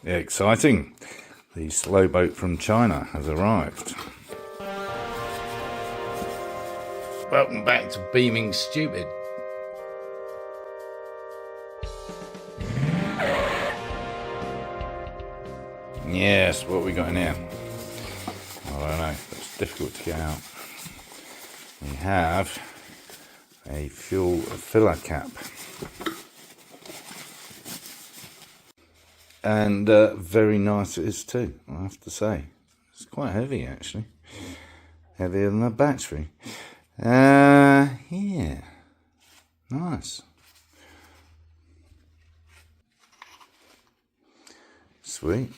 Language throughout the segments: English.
Exciting! The slow boat from China has arrived. Welcome back to Beaming Stupid. Yes, what we got in here? I don't know, it's difficult to get out. We have a fuel filler cap. And very nice it is too, I have to say. It's quite heavy actually. Heavier than a battery. Yeah. Nice. Sweet.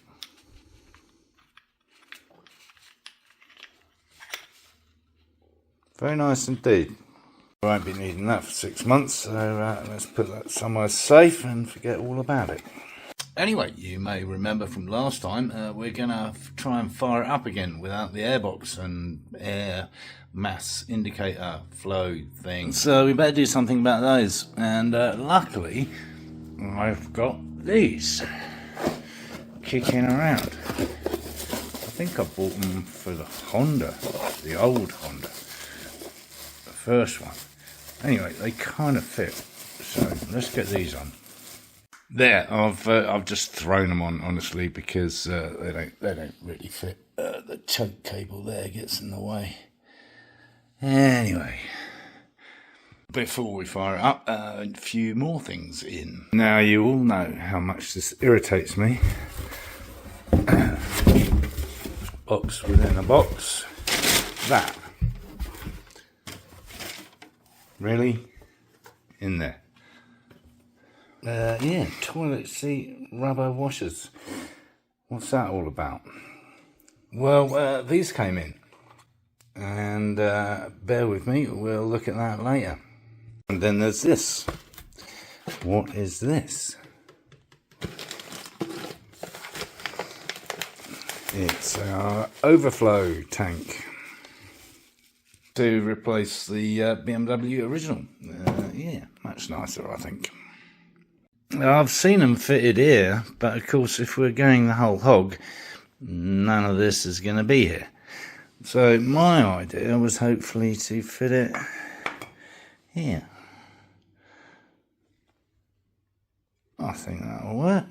Very nice indeed. I won't be needing that for 6 months, so let's put that somewhere safe and forget all about it. Anyway, you may remember from last time, we're going to try and fire it up again without the airbox and air mass indicator flow thing. So we better do something about those. And luckily, I've got these kicking around. I think I bought them for the Honda, the old Honda, the first one. Anyway, they kind of fit. So let's get these on. There, I've just thrown them on, honestly, because they don't really fit. The choke cable there gets in the way. Anyway, before we fire it up, a few more things in. Now, you all know how much this irritates me. Box within a box. That. Really? In there. Yeah, toilet seat rubber washers. What's that all about? Well, these came in. And bear with me, we'll look at that later. And then there's this. What is this? It's our overflow tank to replace the BMW original. Yeah, much nicer, I think. I've seen them fitted here, but of course if we're going the whole hog, none of this is going to be here. So my idea was hopefully to fit it here. I think that'll work.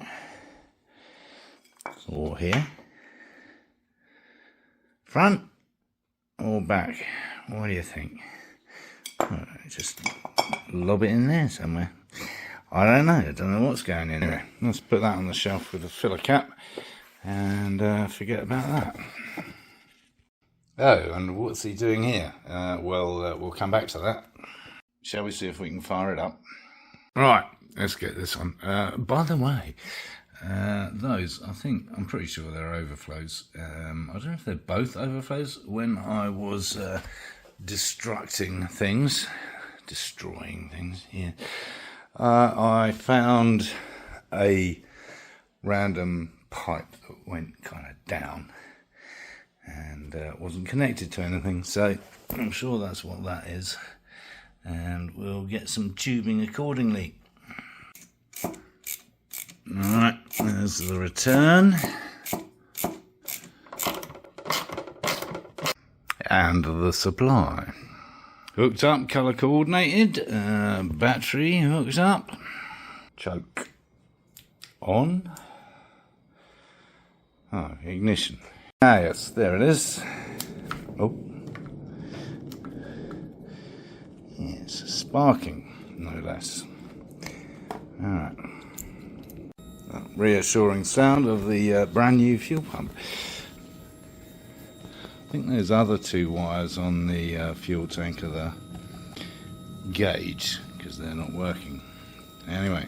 Or here. Front or back? What do you think? Just lob it in there somewhere. I don't know. I don't know what's going in here. Let's put that on the shelf with a filler cap and forget about that. Oh, and what's he doing here? Well, we'll come back to that. Shall we see if we can fire it up? Right, let's get this on. By the way, those, I'm pretty sure they're overflows. I don't know if they're both overflows. When I was destroying things, yeah. I found a random pipe that went kind of down and wasn't connected to anything, so I'm sure that's what that is, and we'll get some tubing accordingly. Alright, there's the return and the supply. Hooked up, colour coordinated, battery hooks up, choke on, ignition. Ah yes, there it is. Oh, yes, sparking, no less. Alright, reassuring sound of the brand new fuel pump. I think those other two wires on the fuel tank are the gauge, because they're not working. Anyway.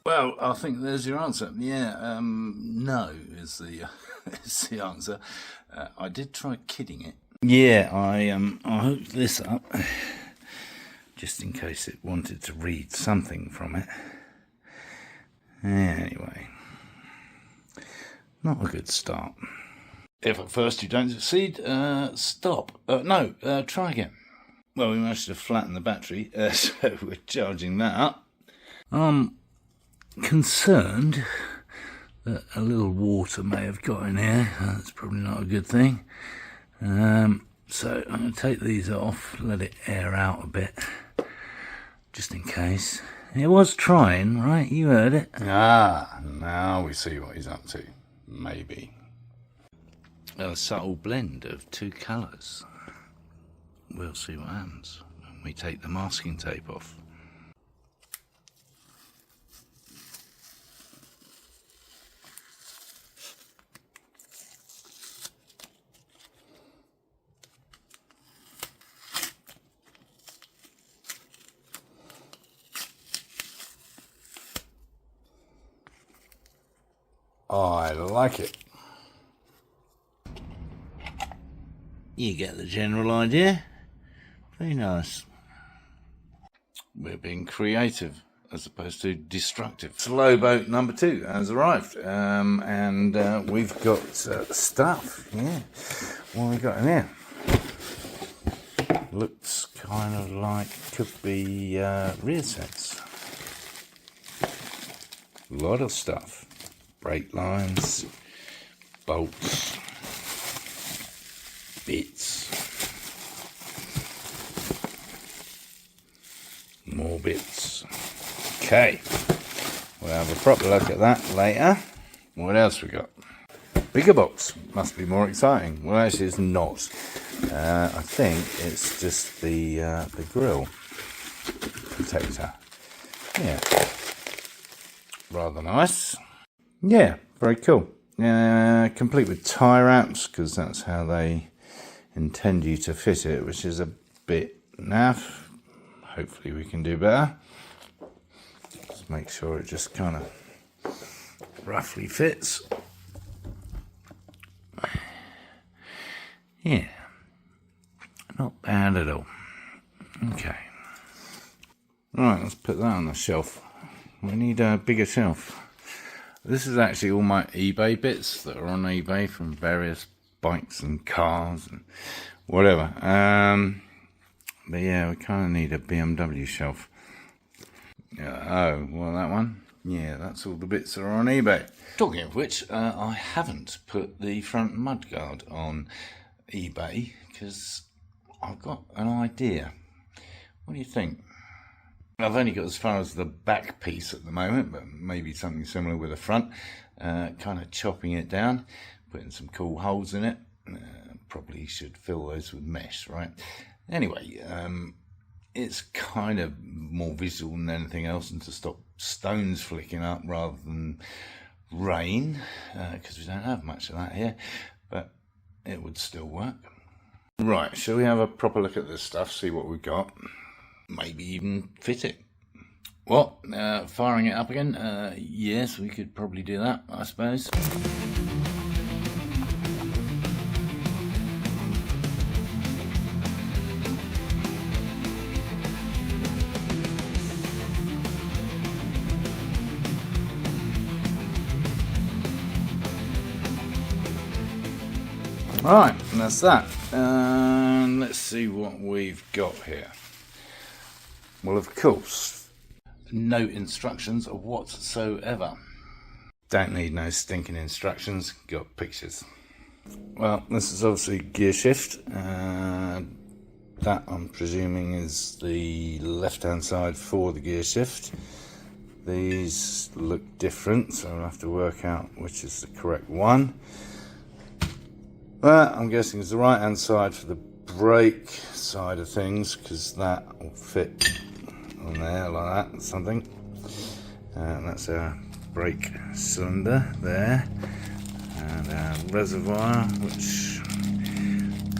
Well, I think there's your answer. Yeah, no is the is the answer. I did try kidding it. Yeah, I hooked this up just in case it wanted to read something from it. Anyway, not a good start. If at first you don't succeed, stop. Try again. Well, we managed to flatten the battery, so we're charging that up. I'm concerned that a little water may have got in here. That's probably not a good thing. So I'm going to take these off, let it air out a bit, just in case. It was trying, right? You heard it. Ah, now we see what he's up to. Maybe. A subtle blend of two colours. We'll see what happens when we take the masking tape off. I like it. You get the general idea. Very nice. We're being creative as opposed to destructive. Slow boat number 2 has arrived, and we've got stuff. Yeah, what have we got in here? Looks kind of like could be Rearsets. A lot of stuff. Brake lines, bolts, bits, more bits. Okay, we'll have a proper look at that later. What else we got? Bigger box, must be more exciting. Well, actually it's not. I think it's just the grill protector. Yeah, rather nice. Yeah, very cool. Complete with tie wraps, because that's how they intend you to fit it, which is a bit naff. Hopefully we can do better. Just make sure it just kind of roughly fits. Yeah, not bad at all. Okay. Right, let's put that on the shelf. We need a bigger shelf. This is actually all my eBay bits that are on eBay from various bikes and cars and whatever. But yeah, we kind of need a BMW shelf. Oh, well, that one? Yeah, that's all the bits that are on eBay. Talking of which, I haven't put the front mudguard on eBay because I've got an idea. What do you think? I've only got as far as the back piece at the moment, but maybe something similar with the front. Kind of chopping it down, putting some cool holes in it. Probably should fill those with mesh, right? Anyway, it's kind of more visual than anything else, and to stop stones flicking up rather than rain, because we don't have much of that here, but it would still work. Right, shall we have a proper look at this stuff, see what we've got? Maybe even fit it. What? Firing it up again? Yes, we could probably do that, I suppose. Alright, and that's that. Let's see what we've got here. Well, of course, no instructions whatsoever. Don't need no stinking instructions, got pictures. Well, this is obviously gear shift. That, I'm presuming, is the left-hand side for the gear shift. These look different, so I'll have to work out which is the correct one. But I'm guessing it's the right-hand side for the brake side of things, because that will fit on there like that, something. And that's our brake cylinder there, and our reservoir, which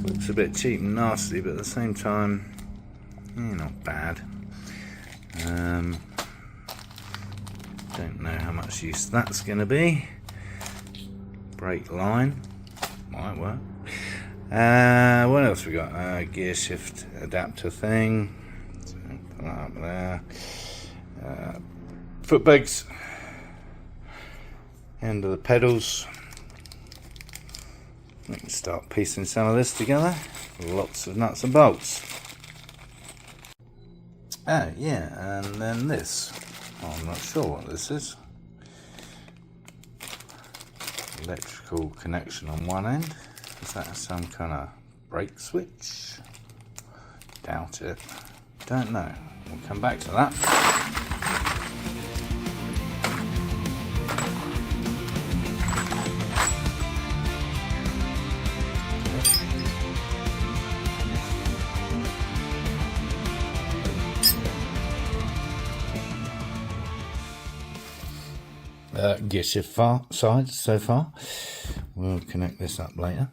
looks a bit cheap and nasty, but at the same time, not bad. Don't know how much use that's going to be. Brake line might work. What else we got? Gear shift adapter thing. So put that up there. Footpegs. end of the pedals. We can start piecing some of this together. Lots of nuts and bolts. Oh yeah, and then this. I'm not sure what this is. Electrical connection on one end. Is that some kind of brake switch? Doubt it. Don't know. We'll come back to that. Get your far side so far. We'll connect this up later.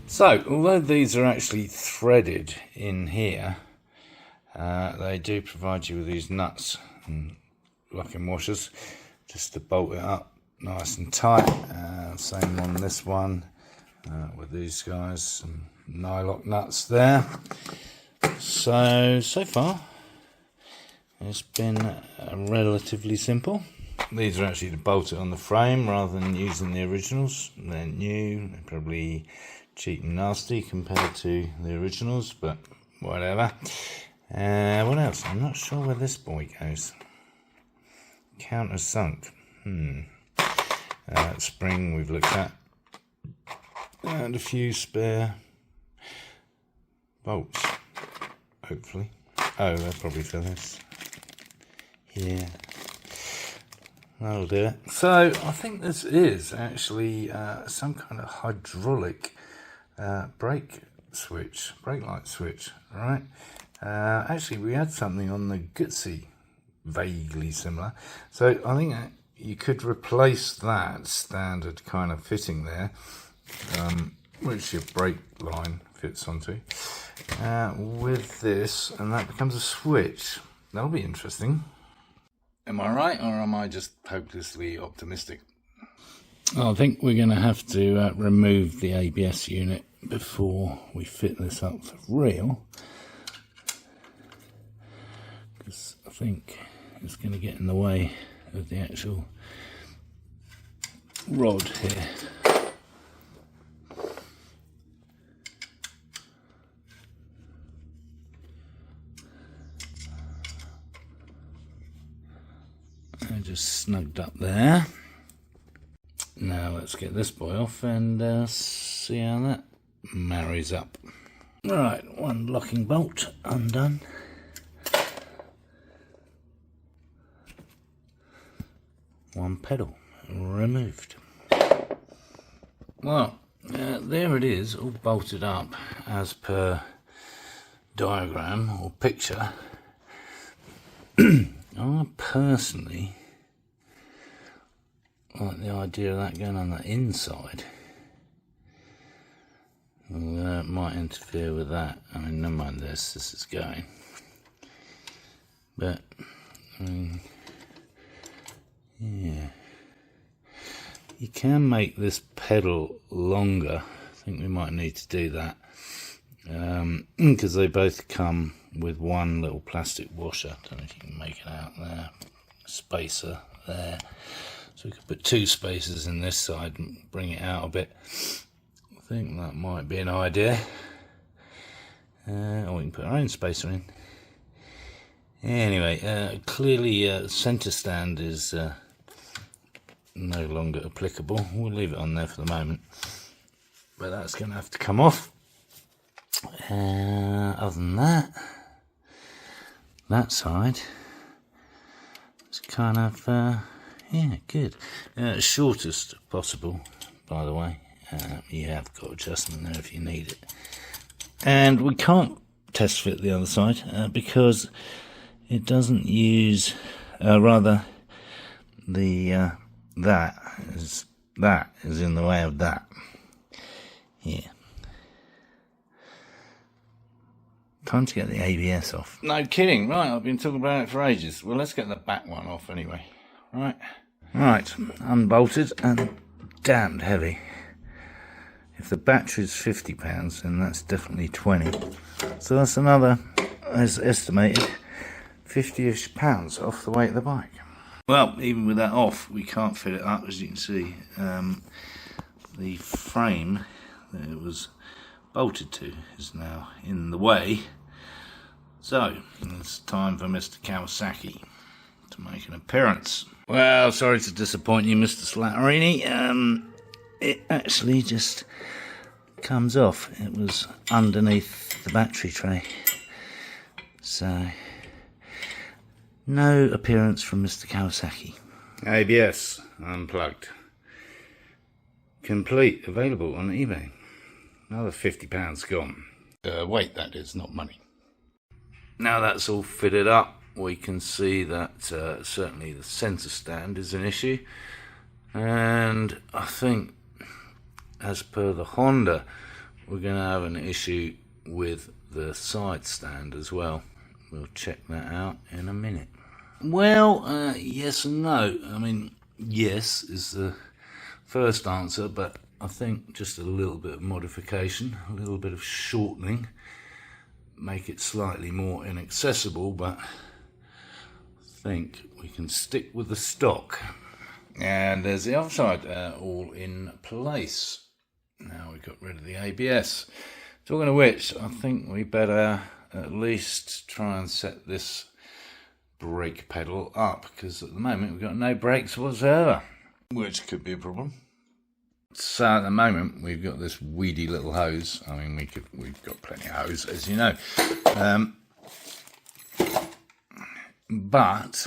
So, although these are actually threaded in here, they do provide you with these nuts and locking washers just to bolt it up nice and tight. Same on this one with these guys, some nylock nuts there. So far it's been relatively simple. These are actually to bolt it on the frame rather than using the originals. They're new, they're probably cheap and nasty compared to the originals, but whatever. What else? I'm not sure where this boy goes. Countersunk. Spring we've looked at. And a few spare bolts, hopefully. Oh, they're probably for this. Yeah. That'll do it. So, I think this is actually some kind of hydraulic brake light switch, right? Actually, we had something on the Gutsi vaguely similar, so I think you could replace that standard kind of fitting there, which your brake line fits onto, with this, and that becomes a switch. That'll be interesting. Am I right, or am I just hopelessly optimistic? I think we're going to have to remove the ABS unit before we fit this up for real, because I think it's going to get in the way of the actual rod here. And just snugged up there. Now let's get this boy off and see how that marries up. Right, one locking bolt undone. One pedal removed. Well, there it is, all bolted up as per diagram or picture. I personally like the idea of that going on the inside. Well, that might interfere with that. I mean, never mind this is going. But, I mean, yeah. You can make this pedal longer. I think we might need to do that. Because they both come with one little plastic washer. Don't know if you can make it out there. Spacer there. So we could put two spacers in this side and bring it out a bit. I think that might be an idea. Or we can put our own spacer in. Anyway, clearly centre stand is no longer applicable. We'll leave it on there for the moment. But that's going to have to come off. Other than that, that side is kind of, yeah, good. Shortest possible, by the way. You have got adjustment there if you need it. And we can't test fit the other side because it doesn't use, rather, the that is in the way of that. Yeah. Time to get the ABS off. No kidding, right, I've been talking about it for ages. Well, let's get the back one off anyway. Right, unbolted and damned heavy. If the battery's £50, then that's definitely 20. So that's another, as estimated, 50-ish pounds off the weight of the bike. Well, even with that off, we can't fit it up, as you can see. The frame that it was bolted to is now in the way. So, it's time for Mr. Kawasaki to make an appearance. Well, sorry to disappoint you, Mr. Slatterini. It actually just comes off. It was underneath the battery tray. So, no appearance from Mr. Kawasaki. ABS unplugged. Complete, available on eBay. Another £50 gone. Weight, that is, not money. Now that's all fitted up, we can see that certainly the centre stand is an issue. And I think, as per the Honda, we're going to have an issue with the side stand as well. We'll check that out in a minute. Well, yes and no. I mean, yes is the first answer, but I think just a little bit of modification, a little bit of shortening, make it slightly more inaccessible, but I think we can stick with the stock. And there's the other side, all in place. Now we've got rid of the ABS. Talking of which, I think we better at least try and set this brake pedal up, because at the moment we've got no brakes whatsoever, which could be a problem. So at the moment we've got this weedy little hose. I mean, we've got plenty of hose, as you know, but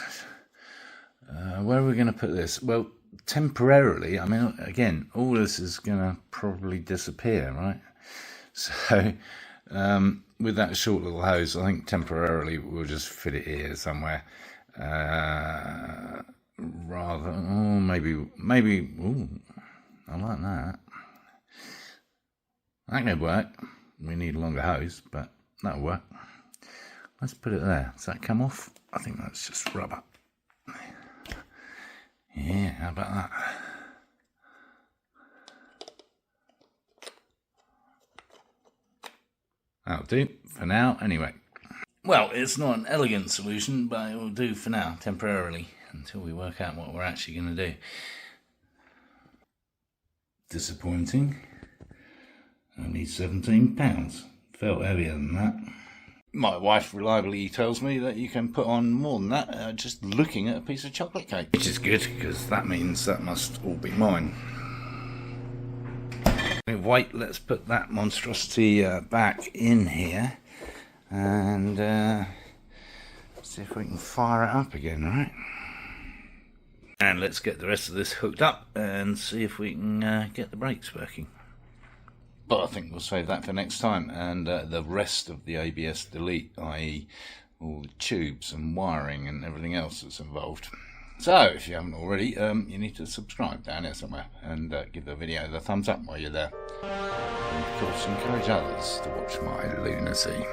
where are we going to put this? Well, temporarily, I mean, again, all this is going to probably disappear, right? So with that short little hose, I think temporarily we'll just fit it here somewhere, rather, oh, maybe, ooh, I like that. That could work. We need a longer hose, but that'll work. Let's put it there. Does that come off? I think that's just rubber. Yeah, how about that? That'll do for now, anyway. Well, it's not an elegant solution, but it will do for now, temporarily, until we work out what we're actually going to do. Disappointing. Only £17. Felt heavier than that. My wife reliably tells me that you can put on more than that just looking at a piece of chocolate cake. Which is good, because that means that must all be mine. Wait, let's put that monstrosity back in here and see if we can fire it up again, right? And let's get the rest of this hooked up and see if we can get the brakes working. But I think we'll save that for next time, and the rest of the ABS delete, i.e. all the tubes and wiring and everything else that's involved. So, if you haven't already, you need to subscribe down here somewhere and give the video the thumbs up while you're there. And of course, encourage others to watch my lunacy.